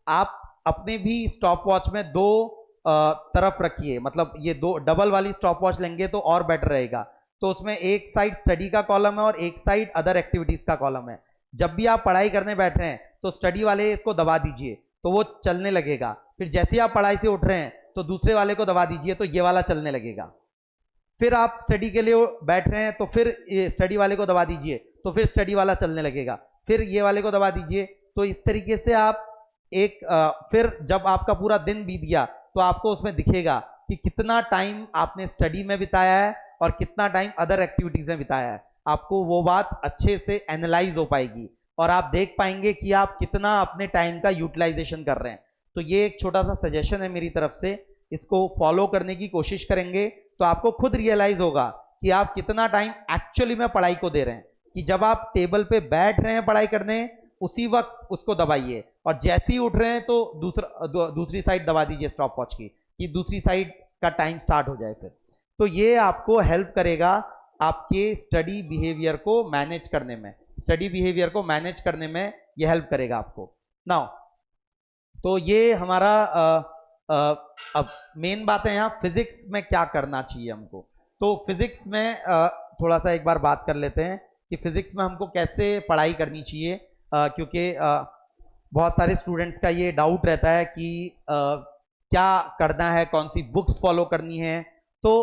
आप अपने भी स्टॉप वॉच में 2 तरफ रखिए, मतलब ये 2 डबल वाली स्टॉप वॉच लेंगे तो और बेटर रहेगा। तो उसमें एक साइड स्टडी का कॉलम है और एक साइड अदर एक्टिविटीज का कॉलम है। जब भी आप पढ़ाई करने बैठ रहे हैं तो स्टडी वाले को दबा दीजिए तो वो चलने लगेगा, फिर जैसे ही आप पढ़ाई से उठ रहे हैं तो दूसरे वाले को दबा दीजिए तो ये वाला चलने लगेगा। फिर आप स्टडी के लिए बैठ रहे हैं तो फिर ये स्टडी वाले को दबा दीजिए तो फिर स्टडी वाला चलने लगेगा, फिर ये वाले को दबा दीजिए। तो इस तरीके से आप फिर जब आपका पूरा दिन बीत गया तो आपको उसमें दिखेगा कि कितना टाइम आपने स्टडी में बिताया है और कितना टाइम अदर एक्टिविटीज में बिताया है। आपको वो बात अच्छे से एनालाइज हो पाएगी और आप देख पाएंगे कि आप कितना अपने टाइम का यूटिलाइजेशन कर रहे हैं। तो ये एक छोटा सा सजेशन है मेरी तरफ से, इसको फॉलो करने की कोशिश करेंगे तो आपको खुद रियलाइज होगा कि आप कितना टाइम एक्चुअली में पढ़ाई को दे रहे हैं। कि जब आप टेबल पे बैठ रहे हैं पढ़ाई करने, उसी वक्त उसको दबाइए, और जैसे ही उठ रहे हैं तो दूसरी साइड दबा दीजिए स्टॉप वॉच की, कि दूसरी साइड का टाइम स्टार्ट हो जाए फिर। तो ये आपको हेल्प करेगा आपके स्टडी बिहेवियर को मैनेज करने में, ये हेल्प करेगा आपको। नाउ तो ये हमारा अब मेन बात है यहाँ फिजिक्स में क्या करना चाहिए हमको। तो फिजिक्स में थोड़ा सा एक बार बात कर लेते हैं कि फिजिक्स में हमको कैसे पढ़ाई करनी चाहिए, क्योंकि बहुत सारे स्टूडेंट्स का ये डाउट रहता है कि क्या करना है, कौन सी बुक्स फॉलो करनी है। तो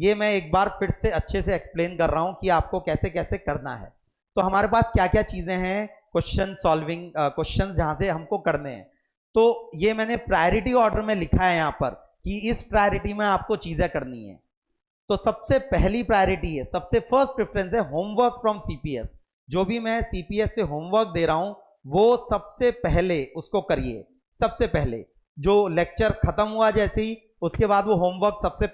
ये मैं एक बार फिर से अच्छे से एक्सप्लेन कर रहा हूं कि आपको कैसे कैसे करना है। तो हमारे पास क्या क्या चीजें हैं क्वेश्चन सॉल्विंग, क्वेश्चन जहां से हमको करने हैं। तो ये मैंने प्रायोरिटी ऑर्डर में लिखा है यहाँ पर कि इस प्रायोरिटी में आपको चीजें करनी है। तो सबसे पहली प्रायोरिटी है, सबसे फर्स्ट प्रेफरेंस है होमवर्क फ्रॉम सीपीएस। जो भी मैं सीपीएस से होमवर्क दे रहा हूं वो सबसे पहले उसको करिए। सबसे पहले जो लेक्चर खत्म हुआ जैसे ही उसके बाद वो होमवर्क सबसे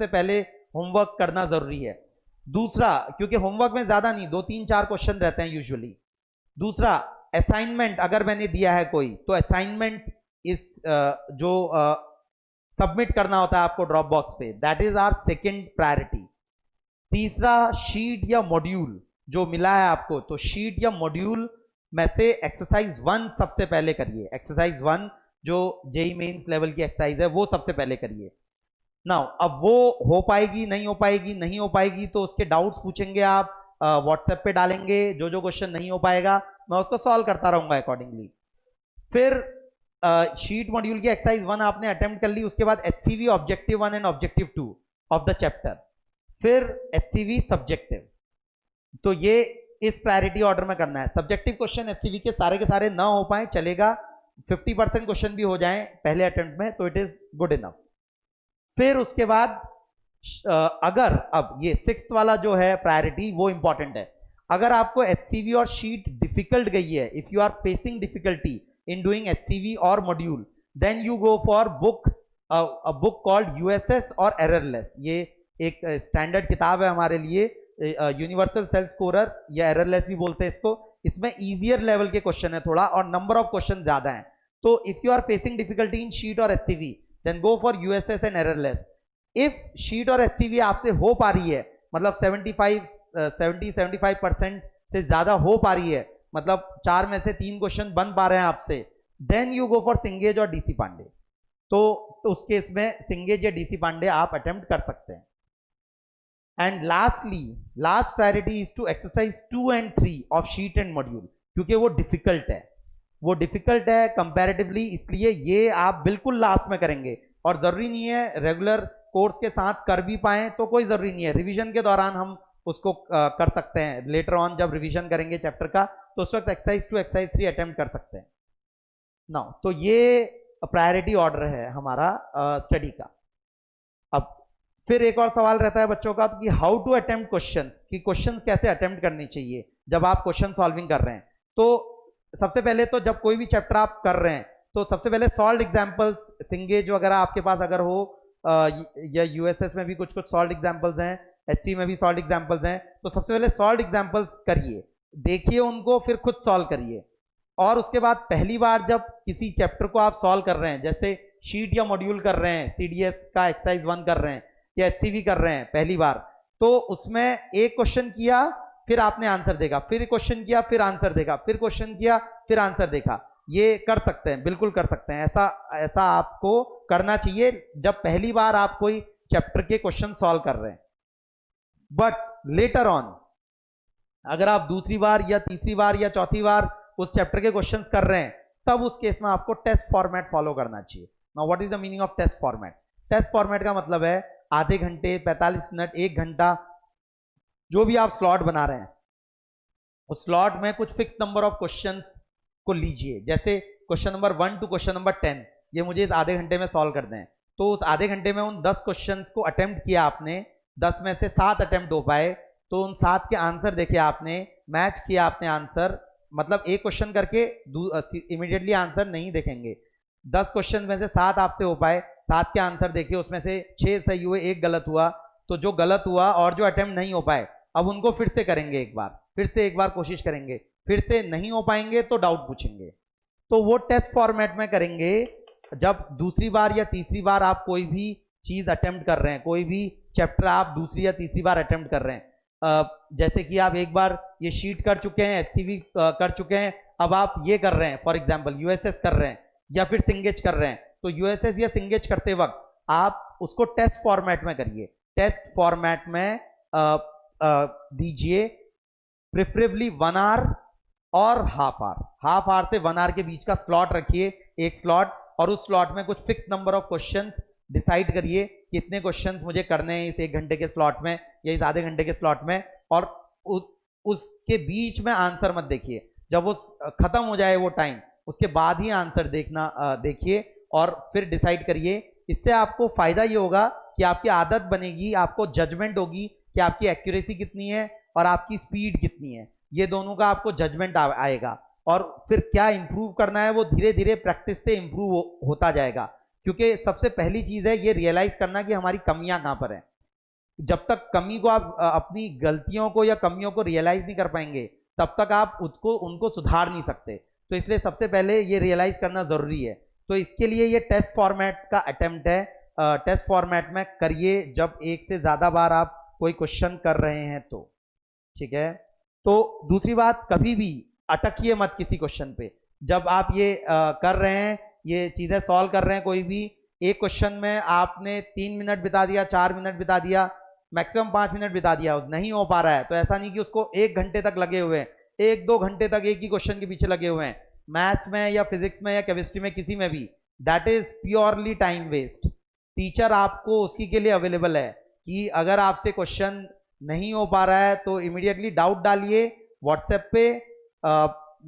पहले होमवर्क करना जरूरी है। दूसरा, क्योंकि होमवर्क में ज्यादा नहीं, 2-3-4 क्वेश्चन रहते हैं यूजुअली। दूसरा, असाइनमेंट अगर मैंने दिया है कोई, तो असाइनमेंट इस जो सबमिट करना होता है आपको ड्रॉप बॉक्स पे, that is our second priority. तीसरा, शीट या मॉड्यूल जो मिला है आपको, तो शीट या मॉड्यूल में से एक्सरसाइज 1 सबसे पहले करिए। एक्सरसाइज 1 जो जेई मेंस लेवल की एक्सरसाइज है वो सबसे पहले करिए। नाउ अब वो हो पाएगी नहीं हो पाएगी तो उसके डाउट्स पूछेंगे आप, व्हाट्सएप पे डालेंगे। जो जो क्वेश्चन नहीं हो पाएगा मैं उसको सॉल्व करता रहूंगा अकॉर्डिंगली। फिर शीट मॉड्यूल की एक्सरसाइज 1 आपने अटेम्प्ट कर ली, उसके बाद HCV objective 1 and objective 2 of the chapter, फिर एचसीवी सब्जेक्टिव। तो ये इस प्रायोरिटी ऑर्डर में करना है। सब्जेक्टिव क्वेश्चन एचसीवी के सारे ना हो पाए चलेगा, 50% क्वेश्चन भी हो जाए पहले अटेम्प्ट में तो इट इज गुड इनफ। फिर उसके बाद अगर अब ये 6th वाला जो है प्रायोरिटी वो इंपॉर्टेंट है। अगर आपको एचसीवी और शीट डिफिकल्ट गई है, if you are facing difficulty in doing HCV or module, then you go for a book called USS or Errorless। ये एक स्टैंडर्ड किताब है हमारे लिए, यूनिवर्सल सेल्फ स्कोरर या एररलेस भी बोलते हैं इसको। इसमें इजियर लेवल के क्वेश्चन है थोड़ा और नंबर ऑफ क्वेश्चन ज्यादा हैं। तो if you are facing difficulty in sheet और HCV, then go for USS and errorless. इफ शीट और HCV आपसे हो पा रही है, मतलब 70-75% से ज्यादा हो पा रही है, मतलब 4 में से 3 क्वेश्चन बन पा रहे हैं आपसे, देन यू गो फॉर सिंगेज और डीसी पांडे। तो उस केस में सिंगेज या डीसी पांडे आप अटेम्प्ट कर सकते हैं। And lastly, last priority is to exercise 2 and 3 of sheet and module, क्योंकि वो डिफिकल्ट है कंपैरेटिवली, इसलिए ये आप बिल्कुल लास्ट में करेंगे। और जरूरी नहीं है रेगुलर कोर्स के साथ कर भी पाए, तो कोई जरूरी नहीं है, रिवीजन के दौरान हम उसको कर सकते हैं। लेटर ऑन जब रिवीजन करेंगे चैप्टर का तो उस वक्त एक्सरसाइज 2 एक्सरसाइज 3 अटेम्प्ट कर सकते हैं। नाउ तो ये प्रायोरिटी ऑर्डर है हमारा स्टडी का। अब फिर एक और सवाल रहता है बच्चों का कि हाउ टू अटेम्प्ट क्वेश्चंस, कि क्वेश्चंस कैसे अटेम्प्ट करनी चाहिए जब आप क्वेश्चन सॉल्विंग कर रहे हैं। तो सबसे पहले तो जब कोई भी चैप्टर आप कर रहे हैं तो सबसे पहले सॉल्व एग्जाम्पल्स, सिंगेज वगैरह आपके पास अगर हो, या यूएसएस में भी कुछ सॉल्व एग्जाम्पल्स हैं, एचसी में भी सॉल्व एग्जाम्पल्स हैं, तो सबसे पहले सॉल्व एग्जाम्पल्स करिए, देखिए उनको, फिर खुद सॉल्व करिए। और उसके बाद पहली बार जब किसी चैप्टर को आप सॉल्व कर रहे हैं, जैसे शीट या मॉड्यूल कर रहे हैं, सीडीएस का एक्सरसाइज 1 कर रहे हैं या एचसीवी कर रहे हैं पहली बार, तो उसमें एक क्वेश्चन किया फिर आपने आंसर देखा, फिर क्वेश्चन किया फिर आंसर देखा, फिर क्वेश्चन किया फिर आंसर देखा। ये कर सकते हैं, बिल्कुल कर सकते हैं, ऐसा आपको करना चाहिए जब पहली बार आप कोई चैप्टर के क्वेश्चन सॉल्व कर रहे हैं। बट लेटर ऑन अगर आप दूसरी बार या तीसरी बार या चौथी बार उस चैप्टर के क्वेश्चंस कर रहे हैं, तब उस केस में आपको टेस्ट फॉर्मेट फॉलो करना चाहिए। Now what is the meaning of test format? Test format का मतलब है आधे घंटे, 45 मिनट, 1 घंटा, जो भी आप स्लॉट बना रहे हैं उस स्लॉट में कुछ फिक्स नंबर ऑफ क्वेश्चंस को लीजिए। जैसे question number 1 to question number 10 ये मुझे इस आधे घंटे में सॉल्व कर दें, तो उस आधे घंटे में उन 10 क्वेश्चंस को अटेम्प्ट किया आपने, 10 में से 7 अटेम्प्ट हो पाए, तो उन 7 के आंसर देखे आपने, मैच किया आपने आंसर, मतलब एक क्वेश्चन करके इमीडिएटली आंसर नहीं देखेंगे, 10 क्वेश्चन में से 7 आपसे हो पाए, 7 के आंसर देखे, उसमें से 6 सही हुए, 1 गलत हुआ, तो जो गलत हुआ और जो अटेम्प्ट नहीं हो पाए अब उनको फिर से करेंगे, फिर से एक बार कोशिश करेंगे, फिर से नहीं हो पाएंगे तो डाउट पूछेंगे। तो वो टेस्ट फॉर्मेट में करेंगे जब दूसरी बार या तीसरी बार आप कोई भी चीज अटेम्प्ट कर रहे हैं, कोई भी चैप्टर आप दूसरी या तीसरी बार अटेम्प्ट कर रहे हैं। जैसे कि आप एक बार ये शीट कर चुके हैं, एचसीवी कर चुके हैं, अब आप ये कर रहे हैं, फॉर एग्जांपल यूएसएस कर रहे हैं या फिर सिंगेज कर रहे हैं, तो यूएसएस या सिंगेज करते वक्त आप उसको टेस्ट फॉर्मेट में करिए। टेस्ट फॉर्मेट में दीजिए, प्रेफरेबली 1 आवर और हाफ आवर से 1 आवर के बीच का स्लॉट रखिए, एक स्लॉट, और उस स्लॉट में कुछ fix number of questions decide करिए कितने क्वेश्चंस मुझे करने हैं इस 1 घंटे के स्लॉट में या इस आधे घंटे के स्लॉट में, और उसके बीच में आंसर मत देखिए। जब वो खत्म हो जाए वो टाइम, उसके बाद ही आंसर देखिए और फिर डिसाइड करिए। इससे आपको फायदा ये होगा कि आपकी आदत बनेगी, आपको जजमेंट होगी कि आपकी एक्यूरेसी कितनी है और आपकी स्पीड कितनी है, ये दोनों का आपको जजमेंट आएगा। और फिर क्या इंप्रूव करना है वो धीरे धीरे प्रैक्टिस से इंप्रूव होता जाएगा, क्योंकि सबसे पहली चीज है ये रियलाइज करना कि हमारी कमियां कहां पर हैं। जब तक कमी को आप अपनी गलतियों को या कमियों को रियलाइज नहीं कर पाएंगे तब तक आप उनको सुधार नहीं सकते। तो इसलिए सबसे पहले ये रियलाइज करना जरूरी है। तो इसके लिए ये टेस्ट फॉर्मेट का अटेम्प्ट है। टेस्ट फॉर्मेट में करिए जब एक से ज्यादा बार आप कोई क्वेश्चन कर रहे हैं तो, ठीक है। तो दूसरी बात, कभी भी अटकिए मत किसी क्वेश्चन पे। जब आप ये कर रहे हैं, ये चीजें सॉल्व कर रहे हैं, कोई भी एक क्वेश्चन में आपने 3 मिनट बिता दिया, 4 मिनट बिता दिया, मैक्सिमम 5 मिनट बिता दिया, नहीं हो पा रहा है तो ऐसा नहीं कि उसको 1 घंटे तक लगे हुए हैं, 1-2 घंटे तक एक ही क्वेश्चन के पीछे लगे हुए हैं, मैथ्स में या फिजिक्स में या केमिस्ट्री में किसी में भी, that is purely time waste. Teacher आपको उसी के लिए अवेलेबल है कि अगर आपसे क्वेश्चन नहीं हो पा रहा है तो इमीडिएटली डाउट डालिए व्हाट्सएप पे,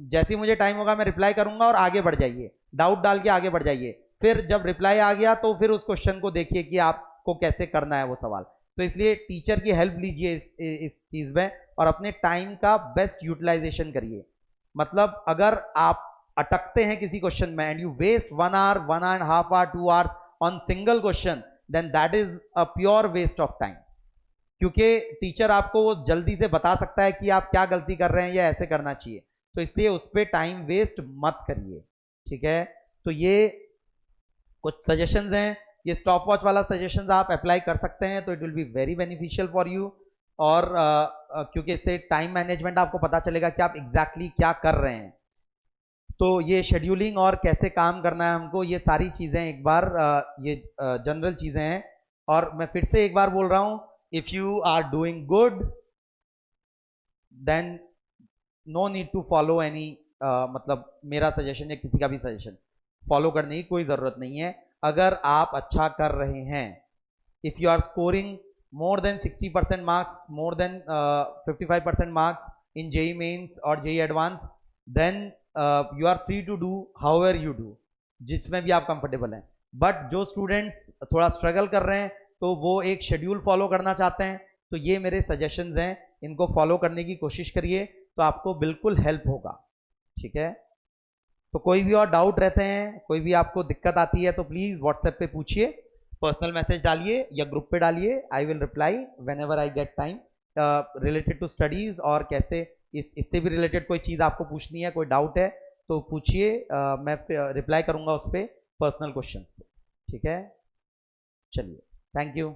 जैसे ही मुझे टाइम होगा मैं रिप्लाई करूंगा और आगे बढ़ जाइए, डाउट डाल के आगे बढ़ जाइए। फिर जब रिप्लाई आ गया तो फिर उस क्वेश्चन को देखिए कि आपको कैसे करना है वो सवाल। तो इसलिए टीचर की हेल्प लीजिए इस चीज में और अपने टाइम का बेस्ट यूटिलाइजेशन करिए। मतलब अगर आप अटकते हैं किसी क्वेश्चन में and you waste 1 hour, 1.5 hour, 2 hours on single question, then that is a pure waste of time. क्योंकि टीचर आपको वो जल्दी से बता सकता है कि आप क्या गलती कर रहे हैं या ऐसे करना चाहिए, तो इसलिए उस पर टाइम वेस्ट मत करिए, ठीक है। तो ये कुछ सजेशंस हैं, ये स्टॉप वॉच वाला सजेशंस आप अप्लाई कर सकते हैं तो it will be very beneficial for you. और क्योंकि इससे टाइम मैनेजमेंट आपको पता चलेगा कि आप एग्जैक्टली क्या कर रहे हैं। तो ये शेड्यूलिंग और कैसे काम करना है हमको, ये सारी चीज़ें एक बार ये जनरल चीज़ें हैं। और मैं फिर से एक बार बोल रहा हूँ, if you are doing good then no need to follow any, मतलब मेरा सजेशन या किसी का भी सजेशन फॉलो करने की कोई ज़रूरत नहीं है। अगर आप अच्छा कर रहे हैं, if you are scoring more than 60% marks, more than 55% marks in JEE mains और JEE advanced, then you are free to do however you do, जिसमें भी आप कंफर्टेबल हैं। बट जो स्टूडेंट्स थोड़ा स्ट्रगल कर रहे हैं तो वो एक शेड्यूल फॉलो करना चाहते हैं, तो ये मेरे सजेशंस हैं, इनको फॉलो करने की कोशिश करिए तो आपको बिल्कुल हेल्प होगा, ठीक है। तो कोई भी और डाउट रहते हैं, कोई भी आपको दिक्कत आती है तो प्लीज़ व्हाट्सएप पे पूछिए, पर्सनल मैसेज डालिए या ग्रुप पे डालिए, I will reply whenever I get time, related to studies. और कैसे इससे भी रिलेटेड कोई चीज़ आपको पूछनी है, कोई डाउट है तो पूछिए, मैं रिप्लाई करूँगा उस पर पर्सनल क्वेश्चंस पे, ठीक है। चलिए, थैंक यू।